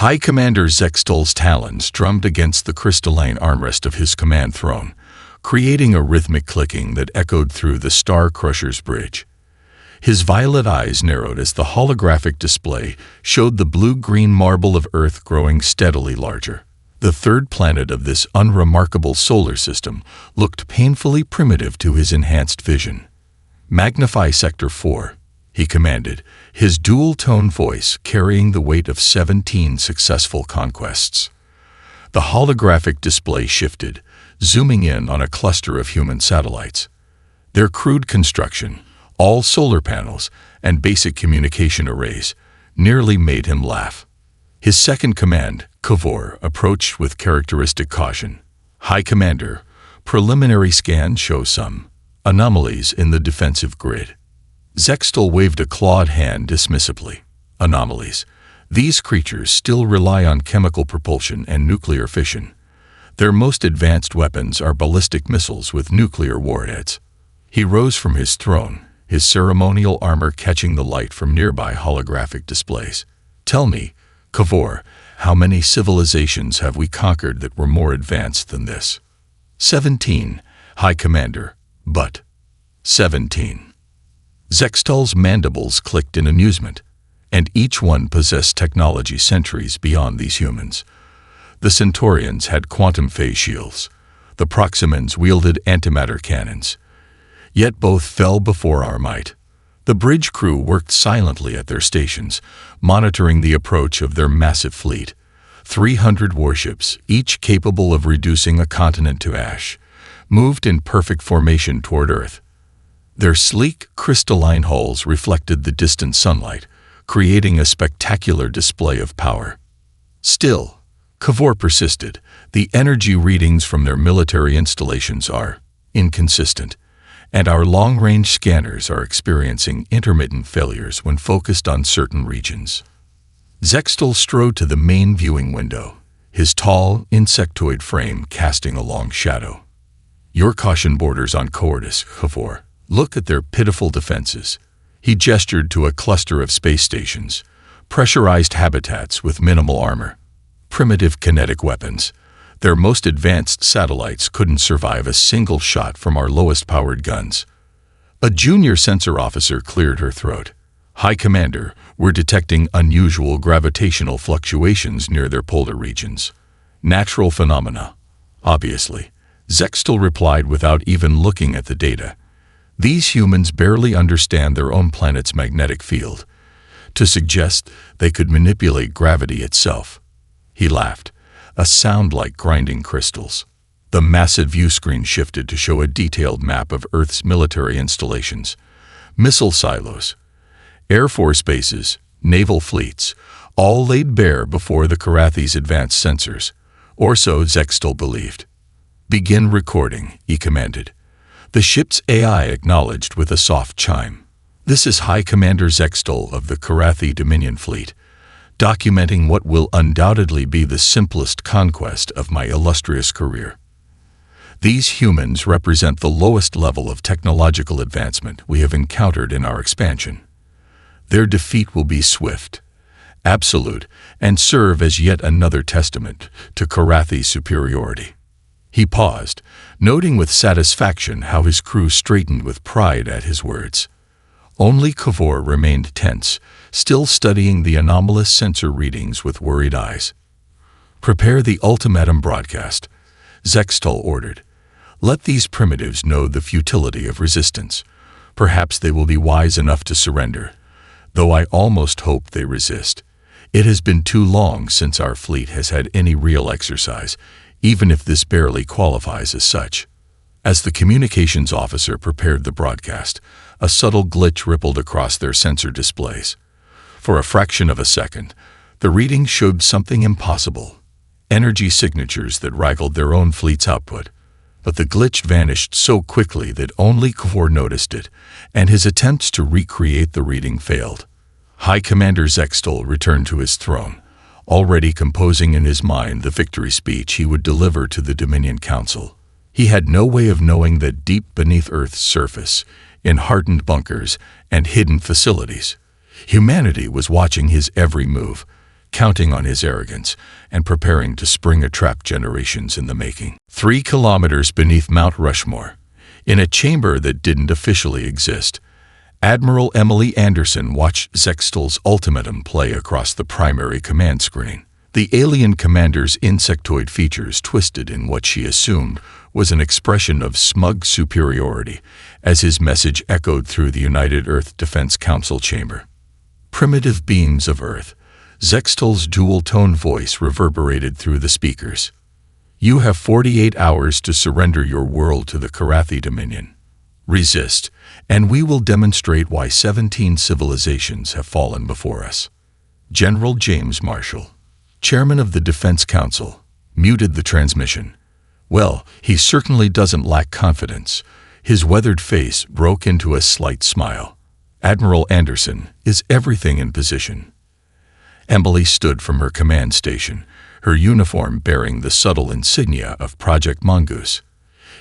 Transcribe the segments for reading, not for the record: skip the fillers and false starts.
High Commander Zextol's talons drummed against the crystalline armrest of his command throne, creating a rhythmic clicking that echoed through the Star Crusher's bridge. His violet eyes narrowed as the holographic display showed the blue-green marble of Earth growing steadily larger. The third planet of this unremarkable solar system looked painfully primitive to his enhanced vision. "Magnify Sector 4, he commanded, his dual-tone voice carrying the weight of 17 successful conquests. The holographic display shifted, zooming in on a cluster of human satellites. Their crude construction, all solar panels and basic communication arrays, nearly made him laugh. His second command, Kavor, approached with characteristic caution. "High Commander, preliminary scans show some anomalies in the defensive grid." Zextol waved a clawed hand dismissively. "Anomalies. These creatures still rely on chemical propulsion and nuclear fission. Their most advanced weapons are ballistic missiles with nuclear warheads." He rose from his throne, his ceremonial armor catching the light from nearby holographic displays. "Tell me, Kavor, how many civilizations have we conquered that were more advanced than this?" 17, High Commander. "But 17. Zextol's mandibles clicked in amusement, and each one possessed technology centuries beyond these humans. The Centaurians had quantum phase shields. The Proximans wielded antimatter cannons. Yet both fell before our might. The bridge crew worked silently at their stations, monitoring the approach of their massive fleet. 300 warships, each capable of reducing a continent to ash, moved in perfect formation toward Earth. Their sleek, crystalline hulls reflected the distant sunlight, creating a spectacular display of power. Still, Kavor persisted, the energy readings from their military installations are inconsistent, and our long-range scanners are experiencing intermittent failures when focused on certain regions. Zextol strode to the main viewing window, his tall, insectoid frame casting a long shadow. "Your caution borders on cowardice, Kavor. Look at their pitiful defenses." He gestured to a cluster of space stations, pressurized habitats with minimal armor. Primitive kinetic weapons. Their most advanced satellites couldn't survive a single shot from our lowest-powered guns. A junior sensor officer cleared her throat. "High Commander, we're detecting unusual gravitational fluctuations near their polar regions. Natural phenomena, obviously," Zextol replied without even looking at the data. "These humans barely understand their own planet's magnetic field. To suggest they could manipulate gravity itself." He laughed, a sound like grinding crystals. The massive viewscreen shifted to show a detailed map of Earth's military installations, missile silos, Air Force bases, naval fleets, all laid bare before the Karathi's advanced sensors, or so Zextol believed. "Begin recording," he commanded. The ship's AI acknowledged with a soft chime. "This is High Commander Zextol of the Karathi Dominion Fleet, documenting what will undoubtedly be the simplest conquest of my illustrious career. These humans represent the lowest level of technological advancement we have encountered in our expansion. Their defeat will be swift, absolute, and serve as yet another testament to Karathi's superiority." He paused, noting with satisfaction how his crew straightened with pride at his words. Only Kavor remained tense, still studying the anomalous sensor readings with worried eyes. "Prepare the ultimatum broadcast," Zextol ordered. "Let these primitives know the futility of resistance. Perhaps they will be wise enough to surrender, though I almost hope they resist. It has been too long since our fleet has had any real exercise, even if this barely qualifies as such." As the communications officer prepared the broadcast, a subtle glitch rippled across their sensor displays. For a fraction of a second, the readings showed something impossible, energy signatures that rivaled their own fleet's output. But the glitch vanished so quickly that only Kavor noticed it, and his attempts to recreate the reading failed. High Commander Zextol returned to his throne, already composing in his mind the victory speech he would deliver to the Dominion Council. He had no way of knowing that deep beneath Earth's surface, in hardened bunkers and hidden facilities, humanity was watching his every move, counting on his arrogance and preparing to spring a trap generations in the making. 3 kilometers beneath Mount Rushmore, in a chamber that didn't officially exist, Admiral Emily Anderson watched Zextal's ultimatum play across the primary command screen. The alien commander's insectoid features twisted in what she assumed was an expression of smug superiority as his message echoed through the United Earth Defense Council chamber. Primitive beings of Earth, Zextal's dual-tone voice reverberated through the speakers. You have 48 hours to surrender your world to the Karathi Dominion. Resist, and we will demonstrate why 17 civilizations have fallen before us. General James Marshall, chairman of the Defense Council, muted the transmission. Well, he certainly doesn't lack confidence. His weathered face broke into a slight smile. Admiral Anderson, is everything in position? Emily stood from her command station, her uniform bearing the subtle insignia of Project Mongoose,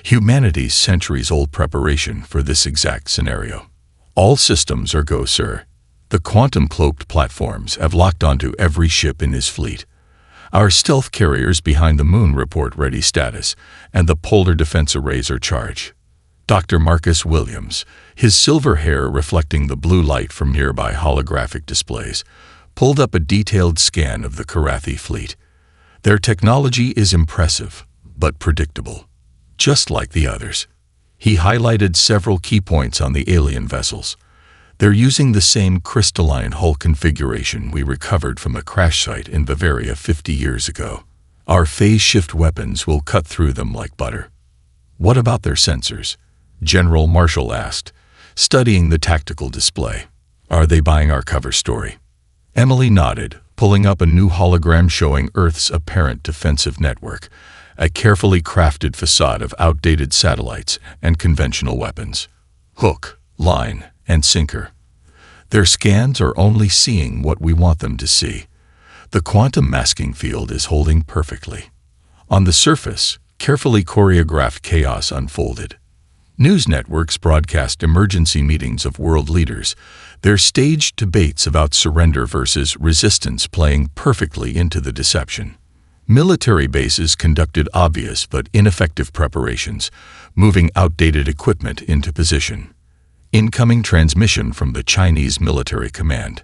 humanity's centuries-old preparation for this exact scenario. All systems are go, sir. The quantum-cloaked platforms have locked onto every ship in his fleet. Our stealth carriers behind the moon report ready status, and the polar defense arrays are charged. Dr. Marcus Williams, his silver hair reflecting the blue light from nearby holographic displays, pulled up a detailed scan of the Karathi fleet. Their technology is impressive, but predictable, just like the others. He highlighted several key points on the alien vessels. They're using the same crystalline hull configuration we recovered from a crash site in Bavaria 50 years ago. Our phase-shift weapons will cut through them like butter. What about their sensors? General Marshall asked, studying the tactical display. Are they buying our cover story? Emily nodded, pulling up a new hologram showing Earth's apparent defensive network, a carefully crafted facade of outdated satellites and conventional weapons. Hook, line, and sinker. Their scans are only seeing what we want them to see. The quantum masking field is holding perfectly. On the surface, carefully choreographed chaos unfolded. News networks broadcast emergency meetings of world leaders, their staged debates about surrender versus resistance playing perfectly into the deception. Military bases conducted obvious but ineffective preparations, moving outdated equipment into position. Incoming transmission from the Chinese military command.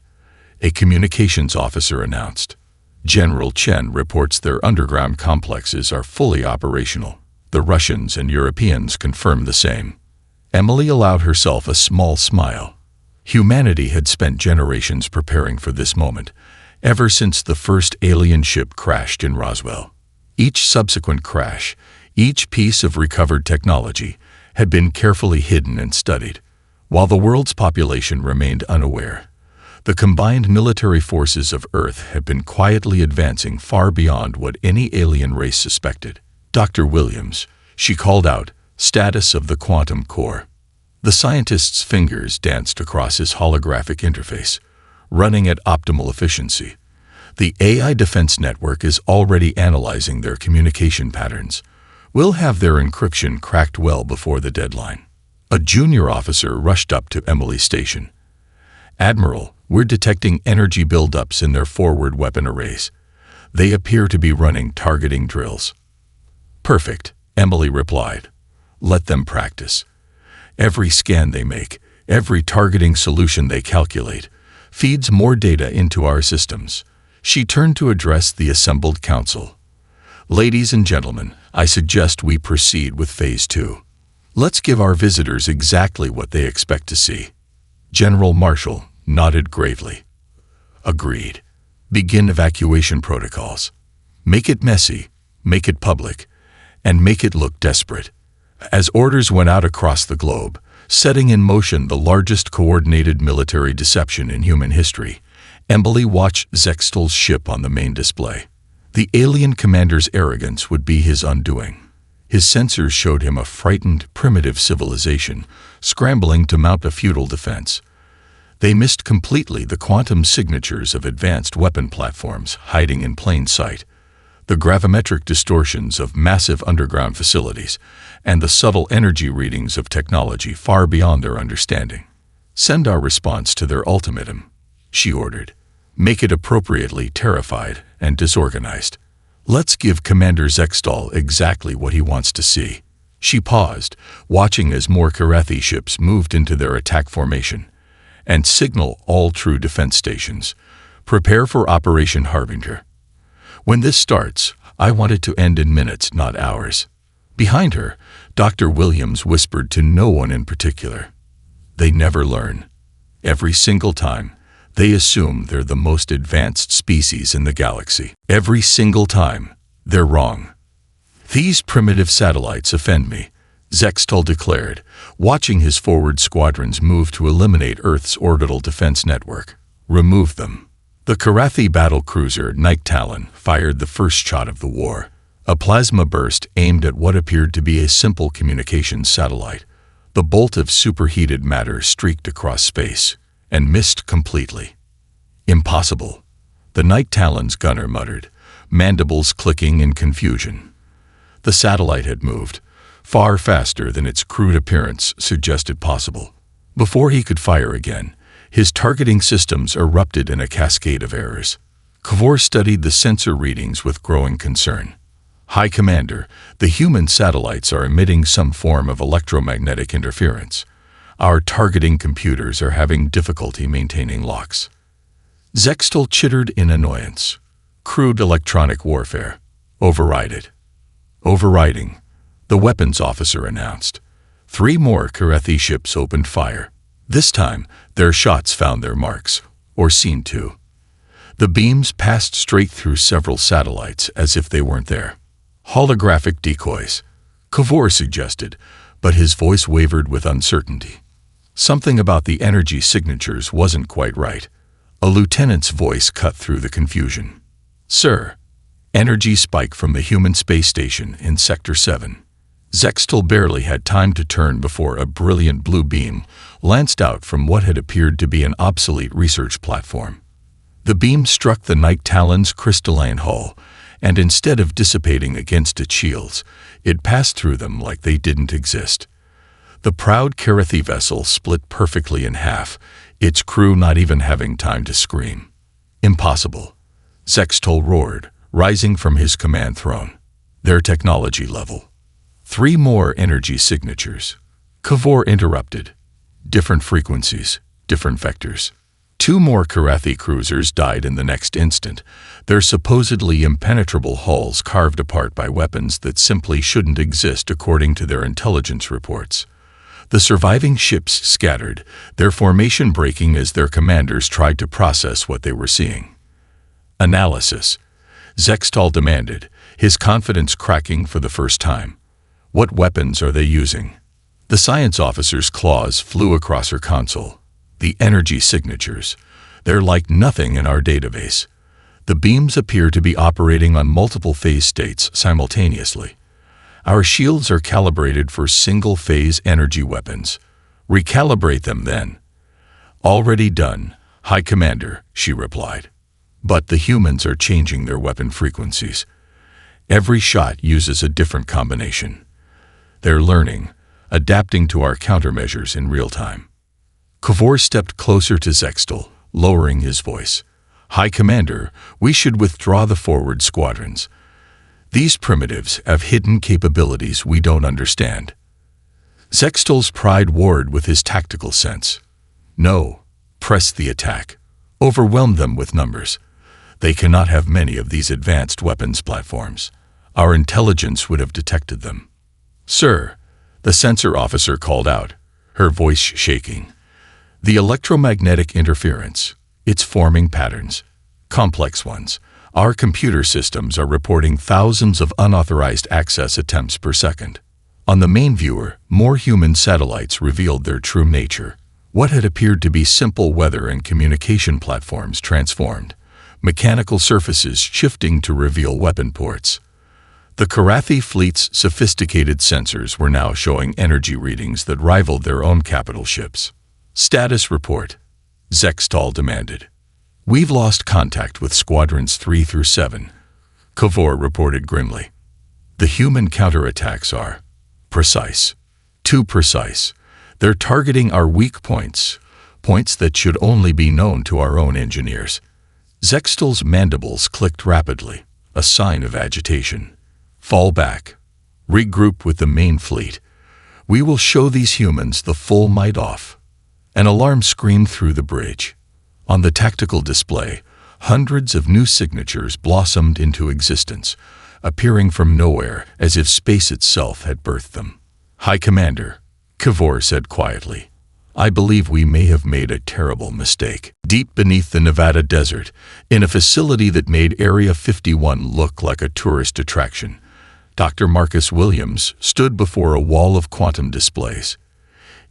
A communications officer announced. General Chen reports their underground complexes are fully operational. The Russians and Europeans confirm the same. Emily allowed herself a small smile. Humanity had spent generations preparing for this moment, ever since the first alien ship crashed in Roswell. Each subsequent crash, each piece of recovered technology, had been carefully hidden and studied. While the world's population remained unaware, the combined military forces of Earth had been quietly advancing far beyond what any alien race suspected. Dr. Williams, she called out, status of the quantum core. The scientist's fingers danced across his holographic interface, running at optimal efficiency. The AI defense network is already analyzing their communication patterns. We'll have their encryption cracked well before the deadline. A junior officer rushed up to Emily's station. Admiral, we're detecting energy buildups in their forward weapon arrays. They appear to be running targeting drills. Perfect, Emily replied. Let them practice. Every scan they make, every targeting solution they calculate, feeds more data into our systems. She turned to address the assembled council. Ladies and gentlemen, I suggest we proceed with Phase 2. Let's give our visitors exactly what they expect to see. General Marshall nodded gravely. Agreed. Begin evacuation protocols. Make it messy, make it public, and make it look desperate. As orders went out across the globe, setting in motion the largest coordinated military deception in human history, Emily watched Zextal's ship on the main display. The alien commander's arrogance would be his undoing. His sensors showed him a frightened, primitive civilization, scrambling to mount a futile defense. They missed completely the quantum signatures of advanced weapon platforms hiding in plain sight, the gravimetric distortions of massive underground facilities, and the subtle energy readings of technology far beyond their understanding. Send our response to their ultimatum, she ordered. Make it appropriately terrified and disorganized. Let's give Commander Zextal exactly what he wants to see. She paused, watching as more Karathi ships moved into their attack formation. And signal all true defense stations. Prepare for Operation Harbinger. When this starts, I want it to end in minutes, not hours. Behind her, Dr. Williams whispered to no one in particular. They never learn. Every single time, they assume they're the most advanced species in the galaxy. Every single time, they're wrong. These primitive satellites offend me, Zextal declared, watching his forward squadrons move to eliminate Earth's orbital defense network. Remove them. The Karathi battlecruiser Night Talon fired the first shot of the war, a plasma burst aimed at what appeared to be a simple communications satellite. The bolt of superheated matter streaked across space and missed completely. Impossible, the Night Talon's gunner muttered, mandibles clicking in confusion. The satellite had moved, far faster than its crude appearance suggested possible. Before he could fire again, his targeting systems erupted in a cascade of errors. Kavor studied the sensor readings with growing concern. High Commander, the human satellites are emitting some form of electromagnetic interference. Our targeting computers are having difficulty maintaining locks. Zextal chittered in annoyance. Crude electronic warfare. Override it. Overriding, the weapons officer announced. 3 more Karathi ships opened fire. This time, their shots found their marks, or seemed to. The beams passed straight through several satellites as if they weren't there. Holographic decoys, Kavor suggested, but his voice wavered with uncertainty. Something about the energy signatures wasn't quite right. A lieutenant's voice cut through the confusion. Sir, energy spike from the human space station in Sector 7. Zextal barely had time to turn before a brilliant blue beam lanced out from what had appeared to be an obsolete research platform. The beam struck the Night Talon's crystalline hull, and instead of dissipating against its shields, it passed through them like they didn't exist. The proud Karathi vessel split perfectly in half, its crew not even having time to scream. Impossible, Zextal roared, rising from his command throne. Their technology level. 3 more energy signatures. Kavor interrupted. Different frequencies, different vectors. 2 more Karathi cruisers died in the next instant, their supposedly impenetrable hulls carved apart by weapons that simply shouldn't exist according to their intelligence reports. The surviving ships scattered, their formation breaking as their commanders tried to process what they were seeing. Analysis, Zextal demanded, his confidence cracking for the first time. What weapons are they using? The science officer's claws flew across her console. The energy signatures. They're like nothing in our database. The beams appear to be operating on multiple phase states simultaneously. Our shields are calibrated for single-phase energy weapons. Recalibrate them then. Already done, High Commander, she replied. But the humans are changing their weapon frequencies. Every shot uses a different combination. They're learning, adapting to our countermeasures in real time. Kavor stepped closer to Zextal, lowering his voice. High Commander, we should withdraw the forward squadrons. These primitives have hidden capabilities we don't understand. Zextal's pride warred with his tactical sense. No, press the attack. Overwhelm them with numbers. They cannot have many of these advanced weapons platforms. Our intelligence would have detected them. Sir, the sensor officer called out, her voice shaking. The electromagnetic interference, it's forming patterns, complex ones. Our computer systems are reporting thousands of unauthorized access attempts per second. On the main viewer, more human satellites revealed their true nature. What had appeared to be simple weather and communication platforms transformed, mechanical surfaces shifting to reveal weapon ports. The Karathi fleet's sophisticated sensors were now showing energy readings that rivaled their own capital ships. Status report, Zextal demanded. We've lost contact with Squadrons 3 through 7, Kavor reported grimly. The human counterattacks are precise. Too precise. They're targeting our weak points, points that should only be known to our own engineers. Zextal's mandibles clicked rapidly, a sign of agitation. Fall back. Regroup with the main fleet. We will show these humans the full might off. An alarm screamed through the bridge. On the tactical display, hundreds of new signatures blossomed into existence, appearing from nowhere as if space itself had birthed them. "High Commander," Kavor said quietly, "I believe we may have made a terrible mistake." Deep beneath the Nevada desert, in a facility that made Area 51 look like a tourist attraction, Dr. Marcus Williams stood before a wall of quantum displays.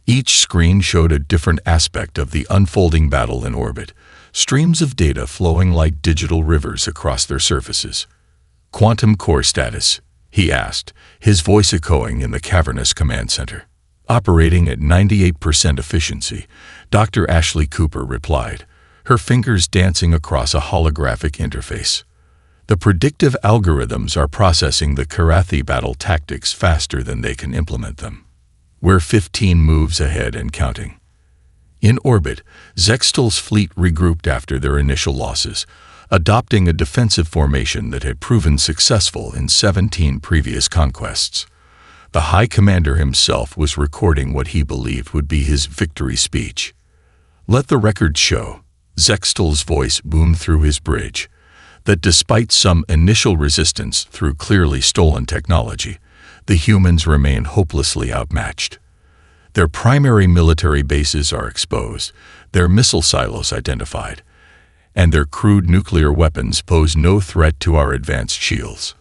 Each screen showed a different aspect of the unfolding battle in orbit, streams of data flowing like digital rivers across their surfaces. "Quantum core status," he asked, his voice echoing in the cavernous command center. "Operating at 98% efficiency," Dr. Ashley Cooper replied, her fingers dancing across a holographic interface. "The predictive algorithms are processing the Karathi battle tactics faster than they can implement them. We're 15 moves ahead and counting." In orbit, Zextal's fleet regrouped after their initial losses, adopting a defensive formation that had proven successful in 17 previous conquests. The High Commander himself was recording what he believed would be his victory speech. "Let the record show," Zextal's voice boomed through his bridge, "that despite some initial resistance through clearly stolen technology, the humans remain hopelessly outmatched. Their primary military bases are exposed, their missile silos identified, and their crude nuclear weapons pose no threat to our advanced shields."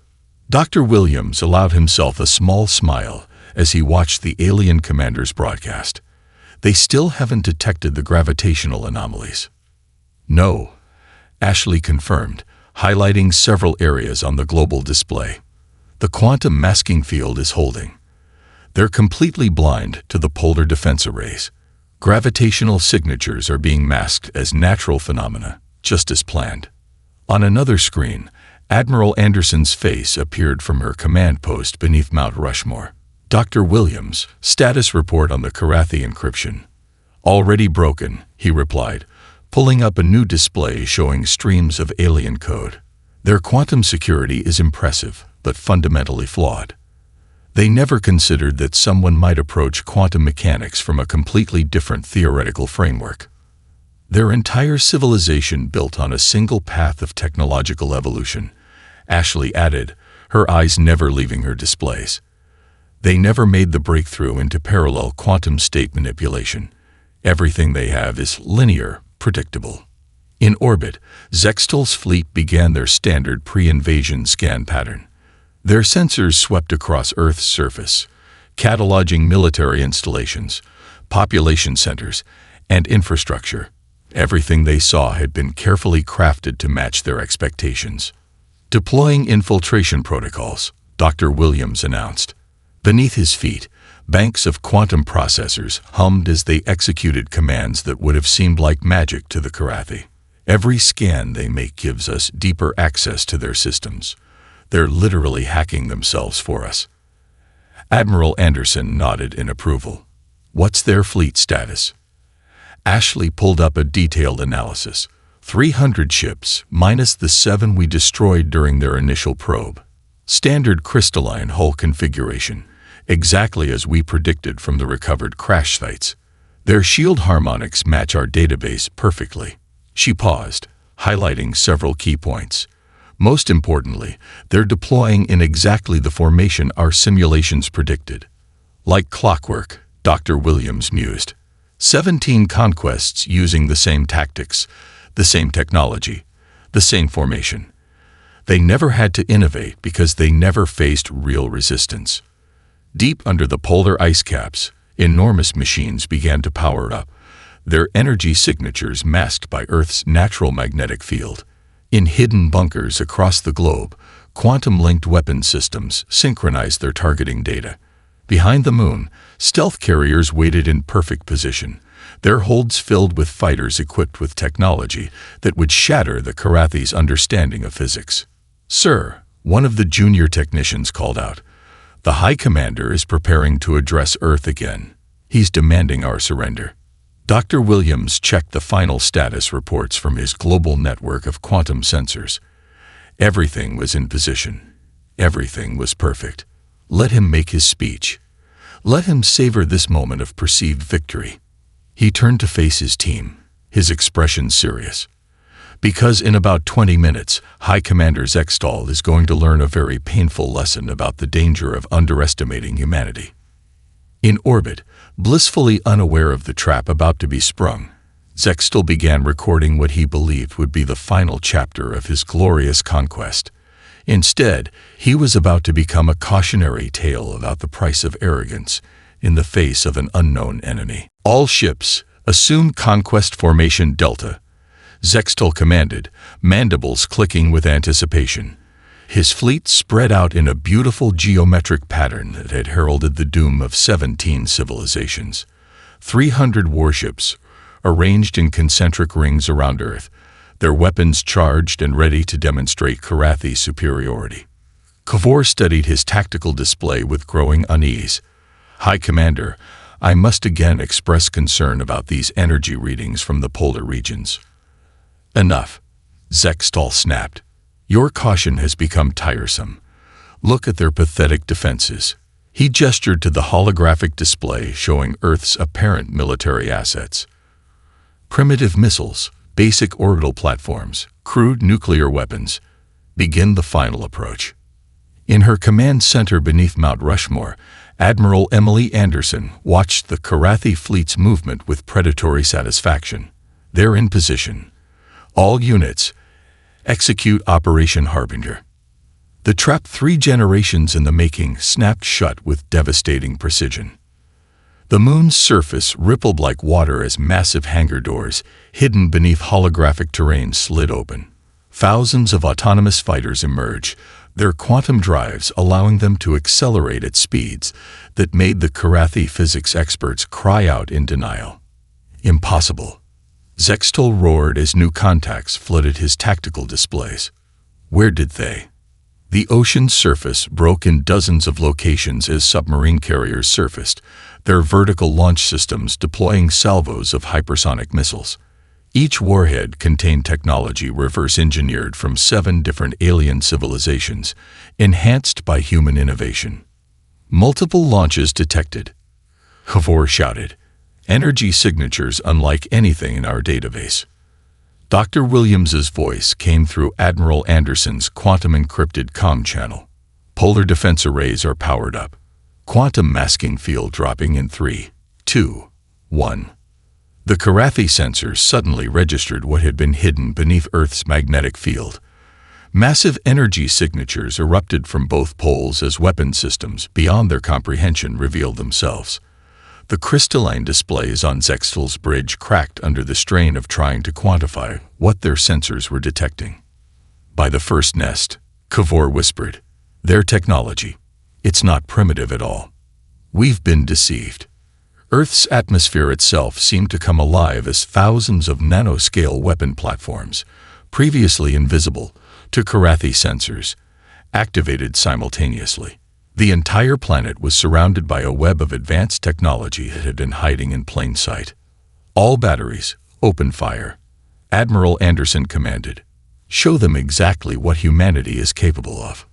Dr. Williams allowed himself a small smile as he watched the alien commander's broadcast. "They still haven't detected the gravitational anomalies." "No," Ashley confirmed, highlighting several areas on the global display. "The quantum masking field is holding. They're completely blind to the polar defense arrays. Gravitational signatures are being masked as natural phenomena, just as planned." On another screen, Admiral Anderson's face appeared from her command post beneath Mount Rushmore. "Dr. Williams, status report on the Karathi encryption." "Already broken," he replied, pulling up a new display showing streams of alien code. "Their quantum security is impressive, but fundamentally flawed. They never considered that someone might approach quantum mechanics from a completely different theoretical framework. Their entire civilization built on a single path of technological evolution," Ashley added, her eyes never leaving her displays. "They never made the breakthrough into parallel quantum state manipulation. Everything they have is linear, predictable." In orbit, Zextal's fleet began their standard pre-invasion scan pattern. Their sensors swept across Earth's surface, cataloging military installations, population centers, and infrastructure. Everything they saw had been carefully crafted to match their expectations. "Deploying infiltration protocols," Dr. Williams announced. Beneath his feet, banks of quantum processors hummed as they executed commands that would have seemed like magic to the Karathi. "Every scan they make gives us deeper access to their systems. They're literally hacking themselves for us." Admiral Anderson nodded in approval. "What's their fleet status?" Ashley pulled up a detailed analysis. 300 ships, minus the 7 we destroyed during their initial probe. Standard crystalline hull configuration, exactly as we predicted from the recovered crash sites. Their shield harmonics match our database perfectly. She paused, highlighting several key points. "Most importantly, they're deploying in exactly the formation our simulations predicted." "Like clockwork," Dr. Williams mused. 17 conquests using the same tactics, the same technology, the same formation. They never had to innovate because they never faced real resistance. Deep under the polar ice caps, enormous machines began to power up, their energy signatures masked by Earth's natural magnetic field. In hidden bunkers across the globe, quantum-linked weapon systems synchronized their targeting data. Behind the moon, stealth carriers waited in perfect position, their holds filled with fighters equipped with technology that would shatter the Karathi's understanding of physics. "Sir," one of the junior technicians called out, "the High Commander is preparing to address Earth again. He's demanding our surrender." Dr. Williams checked the final status reports from his global network of quantum sensors. Everything was in position. Everything was perfect. Let him make his speech. Let him savor this moment of perceived victory. He turned to face his team, his expression serious. Because in about 20 minutes, High Commander Zextal is going to learn a very painful lesson about the danger of underestimating humanity. In orbit, blissfully unaware of the trap about to be sprung, Zextal began recording what he believed would be the final chapter of his glorious conquest. Instead, he was about to become a cautionary tale about the price of arrogance in the face of an unknown enemy. All ships, assume conquest formation Delta, Zextal commanded, mandibles clicking with anticipation. His fleet spread out in a beautiful geometric pattern that had heralded the doom of 17 civilizations. 300 warships, arranged in concentric rings around Earth, their weapons charged and ready to demonstrate Karathi's superiority. Kavor studied his tactical display with growing unease. High Commander, I must again express concern about these energy readings from the polar regions. Enough, Zextal snapped. Your caution has become tiresome. Look at their pathetic defenses. He gestured to the holographic display showing Earth's apparent military assets. Primitive missiles, basic orbital platforms, crude nuclear weapons. Begin the final approach. In her command center beneath Mount Rushmore, Admiral Emily Anderson watched the Karathi fleet's movement with predatory satisfaction. They're in position. All units, execute Operation Harbinger. The trap 3 generations in the making snapped shut with devastating precision. The moon's surface rippled like water as massive hangar doors, hidden beneath holographic terrain, slid open. Thousands of autonomous fighters emerged, their quantum drives allowing them to accelerate at speeds that made the Karathi physics experts cry out in denial. Impossible. Zextal roared as new contacts flooded his tactical displays. Where did they? The ocean's surface broke in dozens of locations as submarine carriers surfaced, their vertical launch systems deploying salvos of hypersonic missiles. Each warhead contained technology reverse-engineered from 7 different alien civilizations, enhanced by human innovation. Multiple launches detected. Kavor shouted. Energy signatures unlike anything in our database. Dr. Williams's voice came through Admiral Anderson's quantum-encrypted comm channel. Polar defense arrays are powered up. Quantum masking field dropping in 3, 2, 1. The Karathi sensors suddenly registered what had been hidden beneath Earth's magnetic field. Massive energy signatures erupted from both poles as weapon systems beyond their comprehension revealed themselves. The crystalline displays on Zextal's bridge cracked under the strain of trying to quantify what their sensors were detecting. By the first nest, Kavor whispered, their technology. It's not primitive at all. We've been deceived. Earth's atmosphere itself seemed to come alive as thousands of nanoscale weapon platforms, previously invisible to Karathi sensors, activated simultaneously. The entire planet was surrounded by a web of advanced technology that had been hiding in plain sight. All batteries, open fire. Admiral Anderson commanded. Show them exactly what humanity is capable of.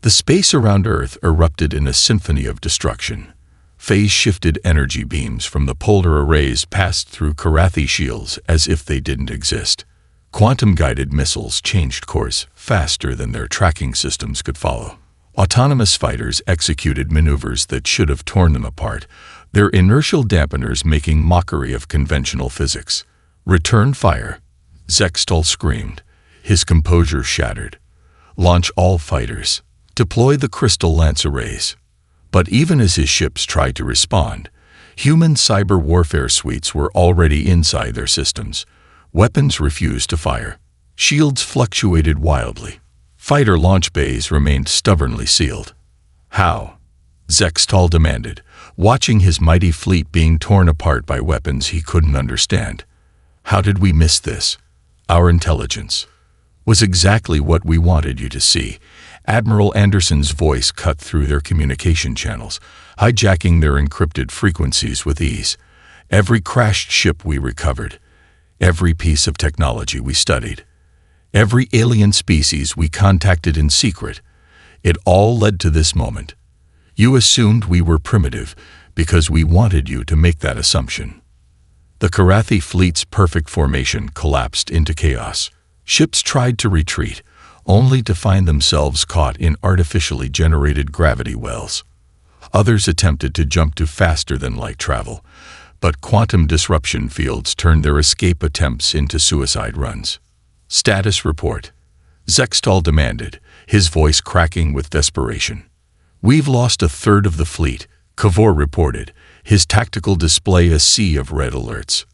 The space around Earth erupted in a symphony of destruction. Phase-shifted energy beams from the polar arrays passed through Karathi shields as if they didn't exist. Quantum-guided missiles changed course faster than their tracking systems could follow. Autonomous fighters executed maneuvers that should have torn them apart, their inertial dampeners making mockery of conventional physics. Return fire, Zextal screamed, his composure shattered. Launch all fighters. Deploy the crystal lance arrays. But even as his ships tried to respond, human cyber warfare suites were already inside their systems. Weapons refused to fire. Shields fluctuated wildly. Fighter launch bays remained stubbornly sealed. How? Zextal demanded, watching his mighty fleet being torn apart by weapons he couldn't understand. How did we miss this? Our intelligence was exactly what we wanted you to see. Admiral Anderson's voice cut through their communication channels, hijacking their encrypted frequencies with ease. Every crashed ship we recovered, every piece of technology we studied, every alien species we contacted in secret, it all led to this moment. You assumed we were primitive because we wanted you to make that assumption. The Karathi fleet's perfect formation collapsed into chaos. Ships tried to retreat, only to find themselves caught in artificially generated gravity wells. Others attempted to jump to faster-than-light travel, but quantum disruption fields turned their escape attempts into suicide runs. Status report. Zextal demanded, his voice cracking with desperation. We've lost a third of the fleet, Kavor reported, his tactical display a sea of red alerts.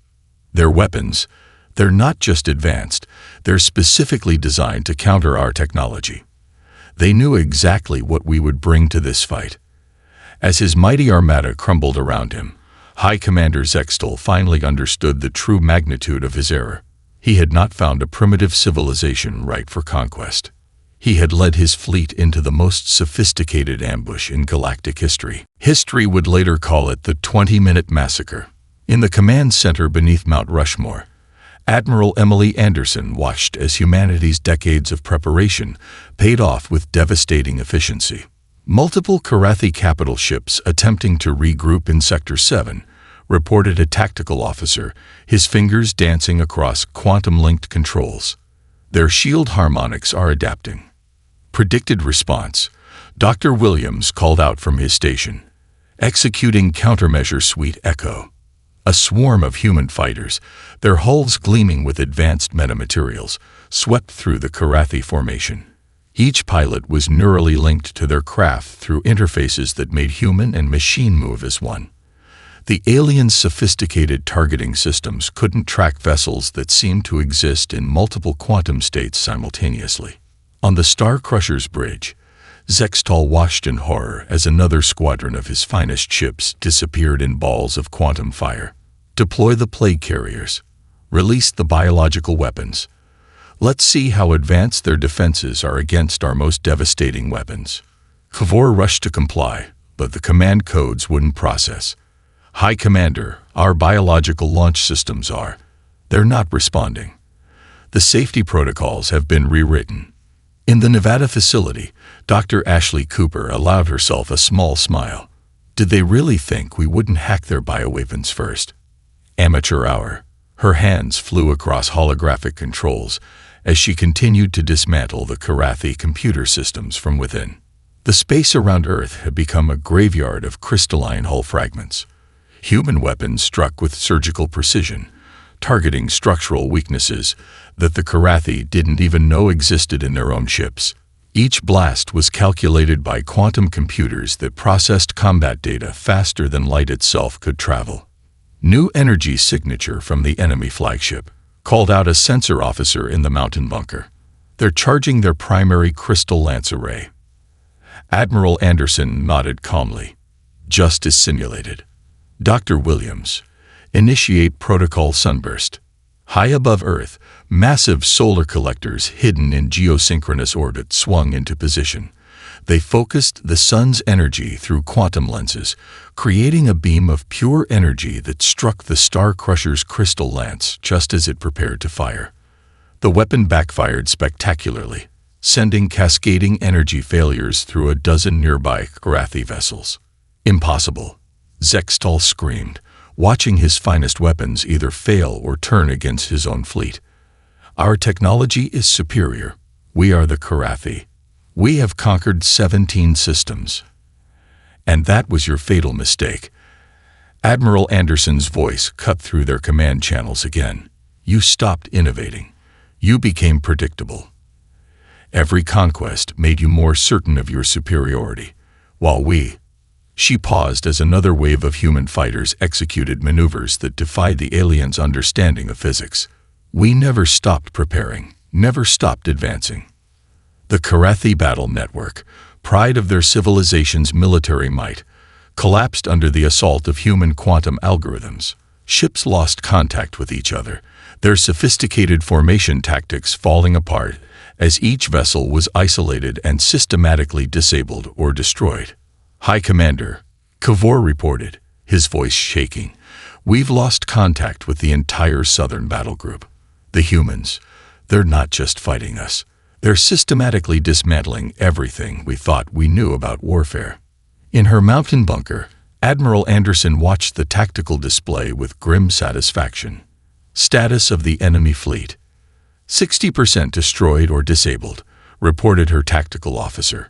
Their weapons, they're not just advanced, they're specifically designed to counter our technology. They knew exactly what we would bring to this fight. As his mighty armada crumbled around him, High Commander Zextal finally understood the true magnitude of his error. He had not found a primitive civilization ripe for conquest. He had led his fleet into the most sophisticated ambush in galactic history. History would later call it the 20-minute massacre. In the command center beneath Mount Rushmore, Admiral Emily Anderson watched as humanity's decades of preparation paid off with devastating efficiency. Multiple Karathi capital ships attempting to regroup in Sector 7, reported a tactical officer, his fingers dancing across quantum-linked controls. Their shield harmonics are adapting. Predicted response. Dr. Williams called out from his station. Executing countermeasure suite Echo. A swarm of human fighters, their hulls gleaming with advanced metamaterials, swept through the Karathi formation. Each pilot was neurally linked to their craft through interfaces that made human and machine move as one. The aliens' sophisticated targeting systems couldn't track vessels that seemed to exist in multiple quantum states simultaneously. On the Star Crusher's bridge, Zextal watched in horror as another squadron of his finest ships disappeared in balls of quantum fire. Deploy the plague carriers. Release the biological weapons. Let's see how advanced their defenses are against our most devastating weapons. Kavor rushed to comply, but the command codes wouldn't process. High Commander, our biological launch systems are. They're not responding. The safety protocols have been rewritten. In the Nevada facility, Dr. Ashley Cooper allowed herself a small smile. Did they really think we wouldn't hack their bioweapons first? Amateur hour. Her hands flew across holographic controls as she continued to dismantle the Karathi computer systems from within. The space around Earth had become a graveyard of crystalline hull fragments. Human weapons struck with surgical precision, targeting structural weaknesses that the Karathi didn't even know existed in their own ships. Each blast was calculated by quantum computers that processed combat data faster than light itself could travel. New energy signature from the enemy flagship, called out a sensor officer in the mountain bunker. They're charging their primary crystal lance array. Admiral Anderson nodded calmly. Just as simulated. Dr. Williams, initiate protocol sunburst. High above Earth, massive solar collectors hidden in geosynchronous orbit swung into position. They focused the sun's energy through quantum lenses, creating a beam of pure energy that struck the Star Crusher's crystal lance just as it prepared to fire. The weapon backfired spectacularly, sending cascading energy failures through a dozen nearby Karathi vessels. Impossible, Zextal screamed, watching his finest weapons either fail or turn against his own fleet. Our technology is superior. We are the Karathi. We have conquered 17 systems. And that was your fatal mistake. Admiral Anderson's voice cut through their command channels again. You stopped innovating. You became predictable. Every conquest made you more certain of your superiority, while She paused as another wave of human fighters executed maneuvers that defied the aliens' understanding of physics. We never stopped preparing, never stopped advancing. The Karathi battle network, pride of their civilization's military might, collapsed under the assault of human quantum algorithms. Ships lost contact with each other, their sophisticated formation tactics falling apart as each vessel was isolated and systematically disabled or destroyed. High Commander, Kavor reported, his voice shaking. We've lost contact with the entire southern battle group. The humans, they're not just fighting us. They're systematically dismantling everything we thought we knew about warfare." In her mountain bunker, Admiral Anderson watched the tactical display with grim satisfaction. "Status of the enemy fleet: 60% destroyed or disabled," reported her tactical officer.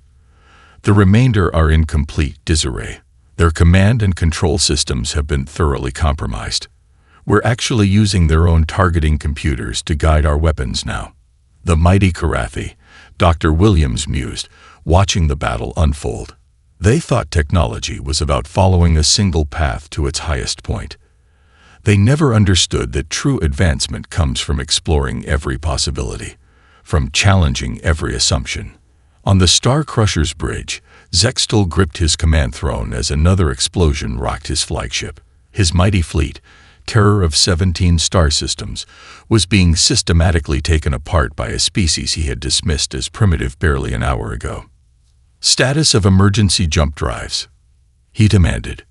"The remainder are in complete disarray. Their command and control systems have been thoroughly compromised. We're actually using their own targeting computers to guide our weapons now." "The mighty Karathi," Dr. Williams mused, watching the battle unfold. They thought technology was about following a single path to its highest point. They never understood that true advancement comes from exploring every possibility, from challenging every assumption. On the Star Crusher's bridge, Zextal gripped his command throne as another explosion rocked his flagship. His mighty fleet, terror of 17 star systems, was being systematically taken apart by a species he had dismissed as primitive barely an hour ago. "Status of emergency jump drives," he demanded.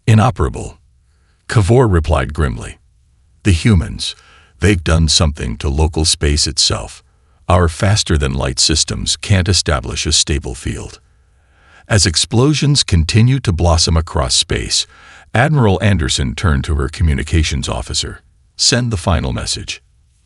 "Inoperable," Kavor replied grimly. "The humans, they've done something to local space itself. Our faster-than-light systems can't establish a stable field." As explosions continued to blossom across space, Admiral Anderson turned to her communications officer. "Send the final message.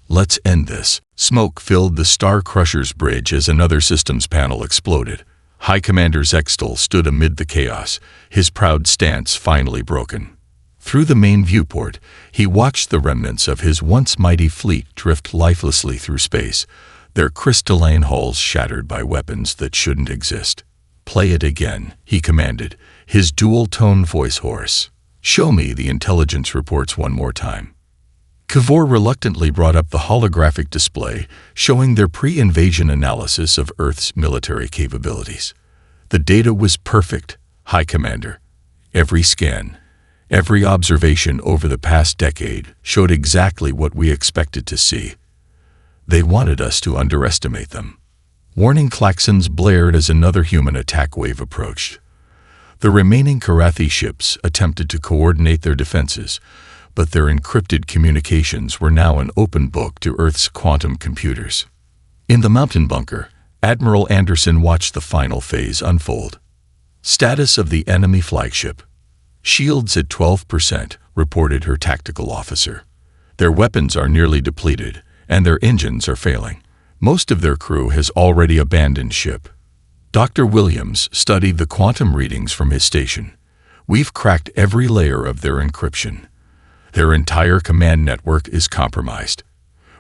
Let's end this." Smoke filled the Star Crusher's bridge as another systems panel exploded. High Commander Zextal stood amid the chaos, his proud stance finally broken. Through the main viewport, he watched the remnants of his once mighty fleet drift lifelessly through space, their crystalline hulls shattered by weapons that shouldn't exist. "Play it again," he commanded, his dual-tone voice hoarse. "Show me the intelligence reports one more time." Kavor reluctantly brought up the holographic display, showing their pre-invasion analysis of Earth's military capabilities. "The data was perfect, High Commander. Every scan, every observation over the past decade showed exactly what we expected to see. They wanted us to underestimate them." Warning klaxons blared as another human attack wave approached. The remaining Karathi ships attempted to coordinate their defenses, but their encrypted communications were now an open book to Earth's quantum computers. In the mountain bunker, Admiral Anderson watched the final phase unfold. "Status of the enemy flagship: shields at 12%, reported her tactical officer. "Their weapons are nearly depleted, and their engines are failing. Most of their crew has already abandoned ship." Dr. Williams studied the quantum readings from his station. "We've cracked every layer of their encryption. Their entire command network is compromised.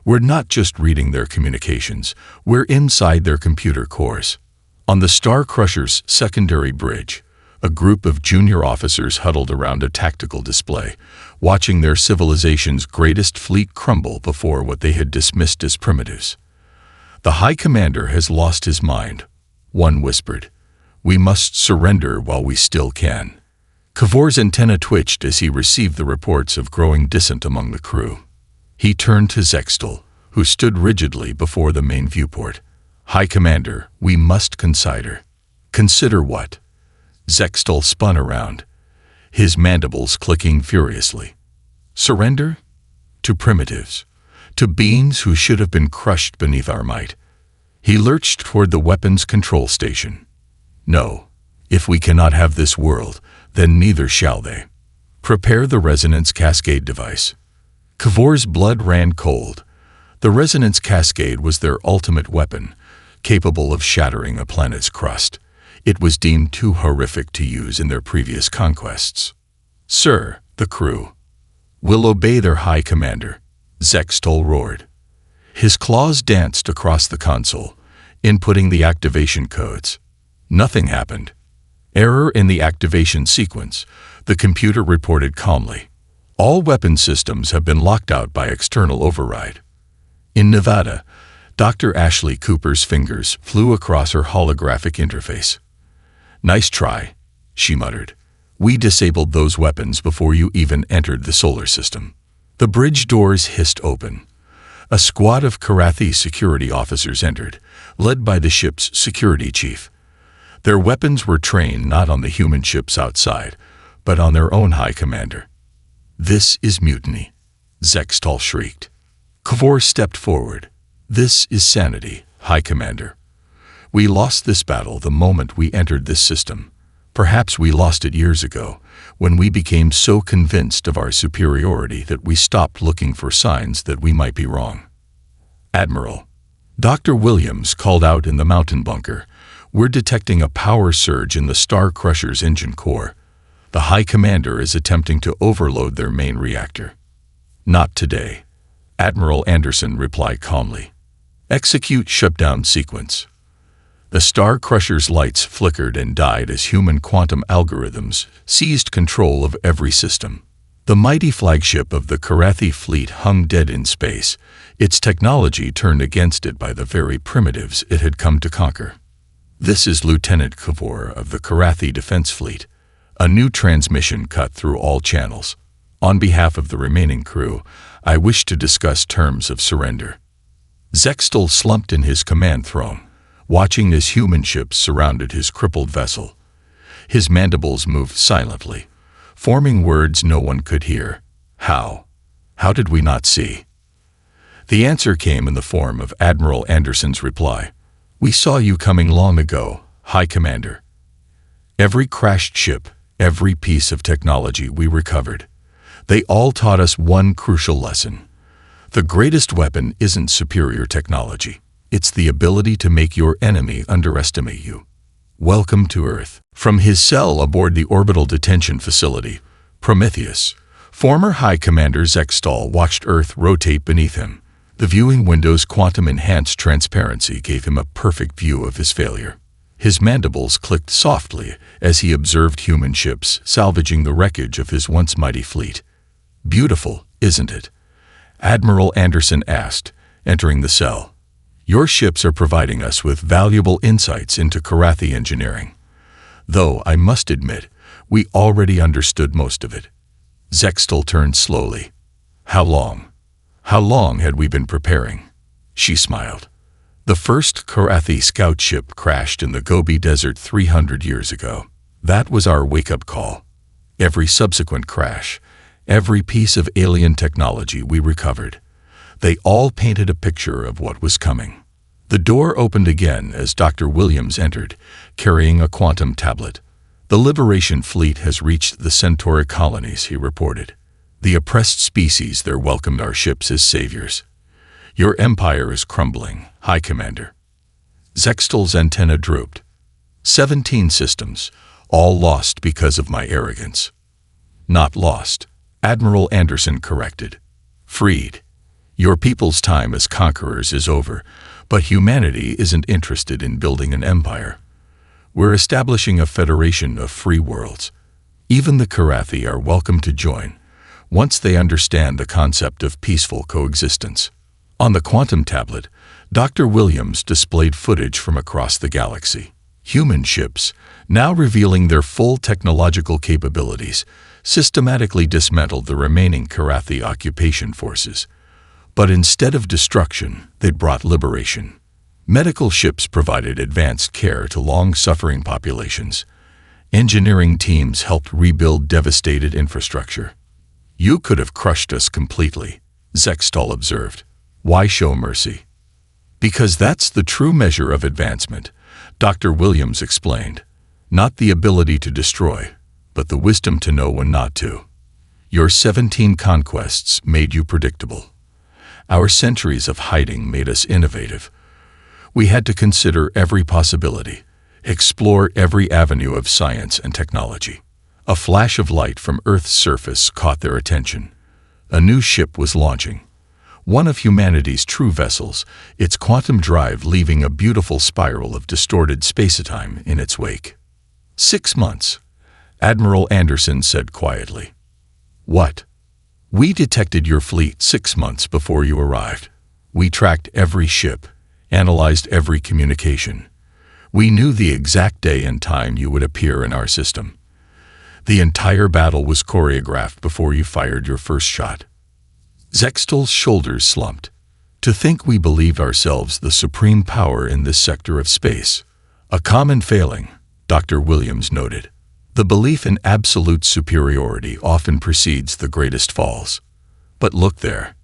We're not just reading their communications, we're inside their computer cores." On the Star Crusher's secondary bridge, a group of junior officers huddled around a tactical display, watching their civilization's greatest fleet crumble before what they had dismissed as primitives. "The High Commander has lost his mind," one whispered. "We must surrender while we still can." Kavor's antenna twitched as he received the reports of growing dissent among the crew. He turned to Zextal, who stood rigidly before the main viewport. "High Commander, we must consider." "Consider what?" Zextal spun around, his mandibles clicking furiously. "Surrender? To primitives, to beings who should have been crushed beneath our might." He lurched toward the weapons control station. "No, if we cannot have this world, then neither shall they. Prepare the resonance cascade device." Kavor's blood ran cold. The resonance cascade was their ultimate weapon, capable of shattering a planet's crust. It was deemed too horrific to use in their previous conquests. "Sir, the crew will obey their High Commander," Zextal roared. His claws danced across the console, inputting the activation codes. Nothing happened. "Error in the activation sequence," the computer reported calmly. "All weapon systems have been locked out by external override." In Nevada, Dr. Ashley Cooper's fingers flew across her holographic interface. "Nice try," she muttered. "We disabled those weapons before you even entered the solar system." The bridge doors hissed open. A squad of Karathi security officers entered, led by the ship's security chief. Their weapons were trained not on the human ships outside, but on their own High Commander. "This is mutiny," Zextal shrieked. Kavor stepped forward. "This is sanity, High Commander. We lost this battle the moment we entered this system. Perhaps we lost it years ago, when we became so convinced of our superiority that we stopped looking for signs that we might be wrong." "Admiral," Dr. Williams called out in the mountain bunker, "we're detecting a power surge in the Star Crusher's engine core. The High Commander is attempting to overload their main reactor." "Not today," Admiral Anderson replied calmly. "Execute shutdown sequence." The Star Crusher's lights flickered and died as human quantum algorithms seized control of every system. The mighty flagship of the Karathi fleet hung dead in space, its technology turned against it by the very primitives it had come to conquer. "This is Lieutenant Kavor of the Karathi Defense Fleet." A new transmission cut through all channels. "On behalf of the remaining crew, I wish to discuss terms of surrender." Zextal slumped in his command throne, watching as human ships surrounded his crippled vessel. His mandibles moved silently, forming words no one could hear. "How? How did we not see?" The answer came in the form of Admiral Anderson's reply. "We saw you coming long ago, High Commander. Every crashed ship, every piece of technology we recovered. They all taught us one crucial lesson. The greatest weapon isn't superior technology. It's the ability to make your enemy underestimate you. Welcome to Earth." From his cell aboard the orbital detention facility, Prometheus, former High Commander Zextal watched Earth rotate beneath him. The viewing window's quantum-enhanced transparency gave him a perfect view of his failure. His mandibles clicked softly as he observed human ships salvaging the wreckage of his once mighty fleet. "Beautiful, isn't it?" Admiral Anderson asked, entering the cell. "Your ships are providing us with valuable insights into Karathi engineering. Though, I must admit, we already understood most of it." Zextal turned slowly. "How long? How long had we been preparing?" She smiled. "The first Karathi scout ship crashed in the Gobi Desert 300 years ago. That was our wake-up call. Every subsequent crash, every piece of alien technology we recovered, they all painted a picture of what was coming." The door opened again as Dr. Williams entered, carrying a quantum tablet. "The Liberation Fleet has reached the Centauri colonies," he reported. "The oppressed species there welcomed our ships as saviors. Your empire is crumbling, High Commander." Zextal's antenna drooped. 17 systems, all lost because of my arrogance." "Not lost," Admiral Anderson corrected. "Freed. Your people's time as conquerors is over, but humanity isn't interested in building an empire. We're establishing a federation of free worlds. Even the Karathi are welcome to join, once they understand the concept of peaceful coexistence." On the quantum tablet, Dr. Williams displayed footage from across the galaxy. Human ships, now revealing their full technological capabilities, systematically dismantled the remaining Karathi occupation forces. But instead of destruction, they brought liberation. Medical ships provided advanced care to long-suffering populations. Engineering teams helped rebuild devastated infrastructure. "You could have crushed us completely," Zextal observed. "Why show mercy?" "Because that's the true measure of advancement," Dr. Williams explained. "Not the ability to destroy, but the wisdom to know when not to. Your 17 conquests made you predictable. Our centuries of hiding made us innovative. We had to consider every possibility, explore every avenue of science and technology." A flash of light from Earth's surface caught their attention. A new ship was launching. One of humanity's true vessels, its quantum drive leaving a beautiful spiral of distorted space-time in its wake. 6 months, Admiral Anderson said quietly. "What?" "We detected your fleet 6 months before you arrived. We tracked every ship, analyzed every communication. We knew the exact day and time you would appear in our system. The entire battle was choreographed before you fired your first shot." Zextal's shoulders slumped. "To think we believed ourselves the supreme power in this sector of space. A common failing," Dr. Williams noted. The belief in absolute superiority often precedes the greatest falls. But look there.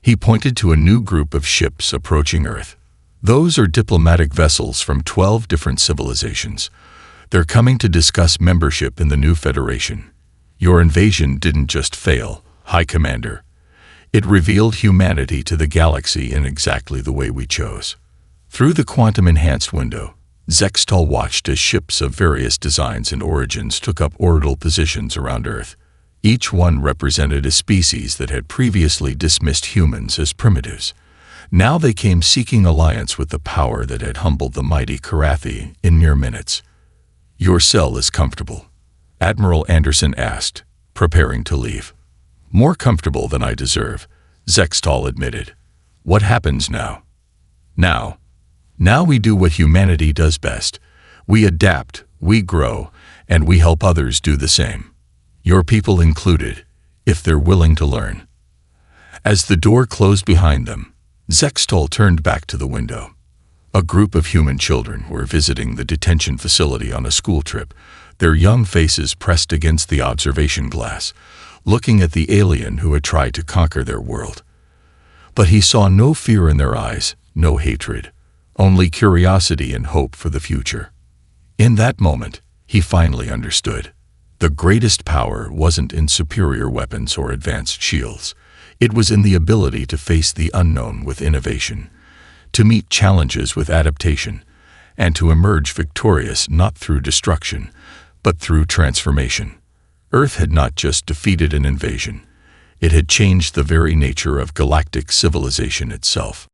He pointed to a new group of ships approaching Earth. Those are diplomatic vessels from 12 different civilizations. They're coming to discuss membership in the new Federation. Your invasion didn't just fail, High Commander. It revealed humanity to the galaxy in exactly the way we chose. Through the quantum-enhanced window, Zextal watched as ships of various designs and origins took up orbital positions around Earth. Each one represented a species that had previously dismissed humans as primitives. Now they came seeking alliance with the power that had humbled the mighty Karathi in mere minutes. "Your cell is comfortable?" Admiral Anderson asked, preparing to leave. "More comfortable than I deserve," Zextal admitted. "What happens now?" Now we do what humanity does best. We adapt, we grow, and we help others do the same. Your people included, if they're willing to learn." As the door closed behind them, Zextal turned back to the window. A group of human children were visiting the detention facility on a school trip, their young faces pressed against the observation glass, looking at the alien who had tried to conquer their world. But he saw no fear in their eyes, no hatred, only curiosity and hope for the future. In that moment, he finally understood. The greatest power wasn't in superior weapons or advanced shields. It was in the ability to face the unknown with innovation, to meet challenges with adaptation, and to emerge victorious not through destruction, but through transformation. Earth had not just defeated an invasion. It had changed the very nature of galactic civilization itself.